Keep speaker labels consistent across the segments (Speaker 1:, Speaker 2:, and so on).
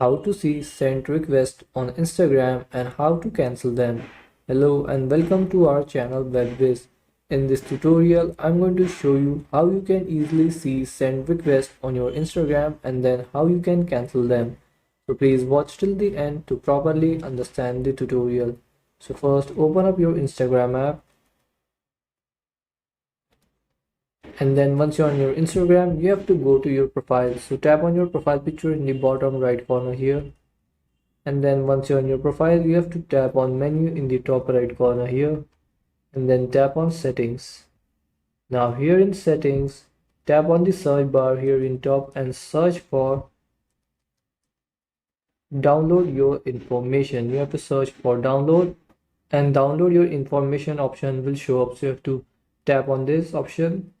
Speaker 1: how to see sent requests on Instagram and how to cancel them. Hello and welcome to our channel Whizz. In this tutorial, I'm going to show you how you can easily see send requests on your Instagram and then how you can cancel them. So please watch till the end to properly understand the tutorial. So first open up your Instagram app. And then once you're on your Instagram, you have to go to your profile. So tap on your profile picture in the bottom right corner here. And then once you're on your profile, you have to tap on menu in the top right corner here. And then tap on settings. Now here in settings, tap on the search bar here in top and search for download your information. You have to search for download, and download your information option will show up. So you have to tap on this option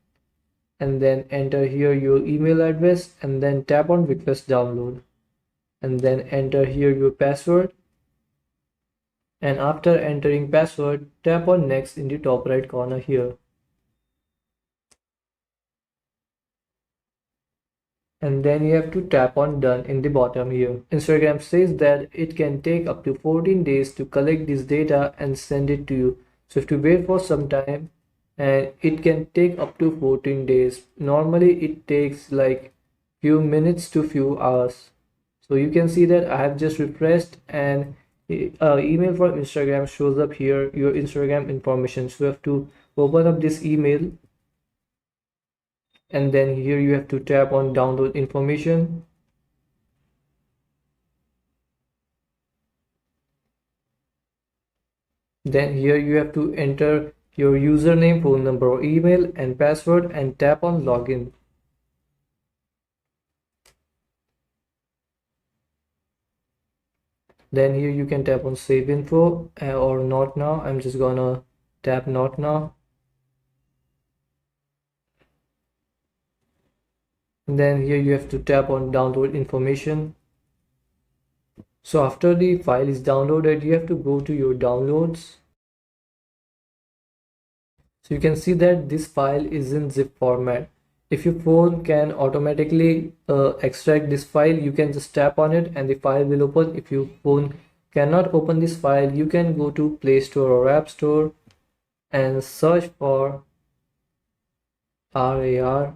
Speaker 1: and then enter here your email address and then tap on request download and then enter here your password, and after entering password tap on next in the top right corner here, and then you have to tap on done in the bottom here. Instagram says that it can take up to 14 days to collect this data and send it to you, so you have to wait for some time, and it can take up to 14 days. Normally it takes like few minutes to few hours. So you can see that I have just refreshed and email from Instagram shows up here, your Instagram information. So you have to open up this email and then here you have to tap on download information. Then here you have to enter your username, phone number or email and password and tap on login. Then here you can tap on save info or not now. I'm just gonna tap not now. And then here you have to tap on download information. So after the file is downloaded, you have to go to your downloads. So you can see that this file is in zip format. If your phone can automatically extract this file, you can just tap on it and the file will open. If your phone cannot open this file, you can go to Play Store or App Store and search for RAR,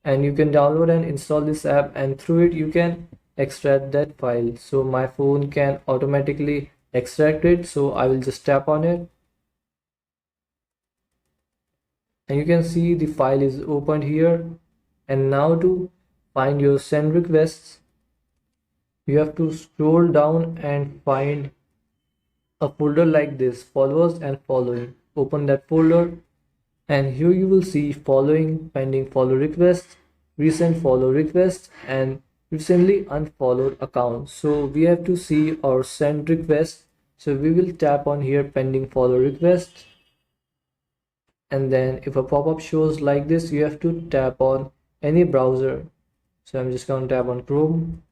Speaker 1: and you can download and install this app, and through it you can extract that file. So my phone can automatically extract it, so I will just tap on it. And you can see the file is opened here. And now to find your send requests, you have to scroll down and find a folder like this, followers and following. Open that folder and here you will see following, pending follow requests, recent follow requests and recently unfollowed accounts. So we have to see our send requests. So we will tap on here pending follow requests. And then if a pop-up shows like this, you have to tap on any browser. So I'm just going to tap on Chrome.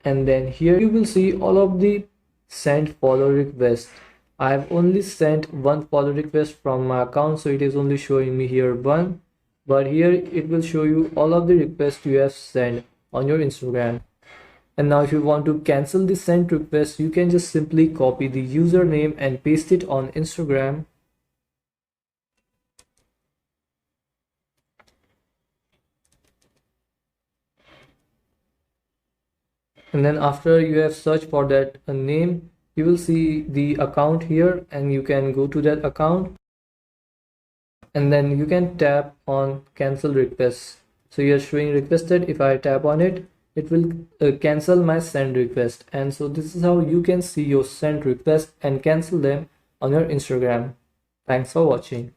Speaker 1: And then here you will see all of the sent follow requests. I have only sent one follow request from my account, so it is only showing me here one. But here it will show you all of the requests you have sent on your Instagram. And now if you want to cancel the sent request, you can just simply copy the username and paste it on Instagram. And then after you have searched for that name, you will see the account here and you can go to that account. And then you can tap on cancel requests. So you're showing requested. If I tap on it, it will cancel my send request. And so this is how you can see your send request and cancel them on your Instagram. Thanks for watching.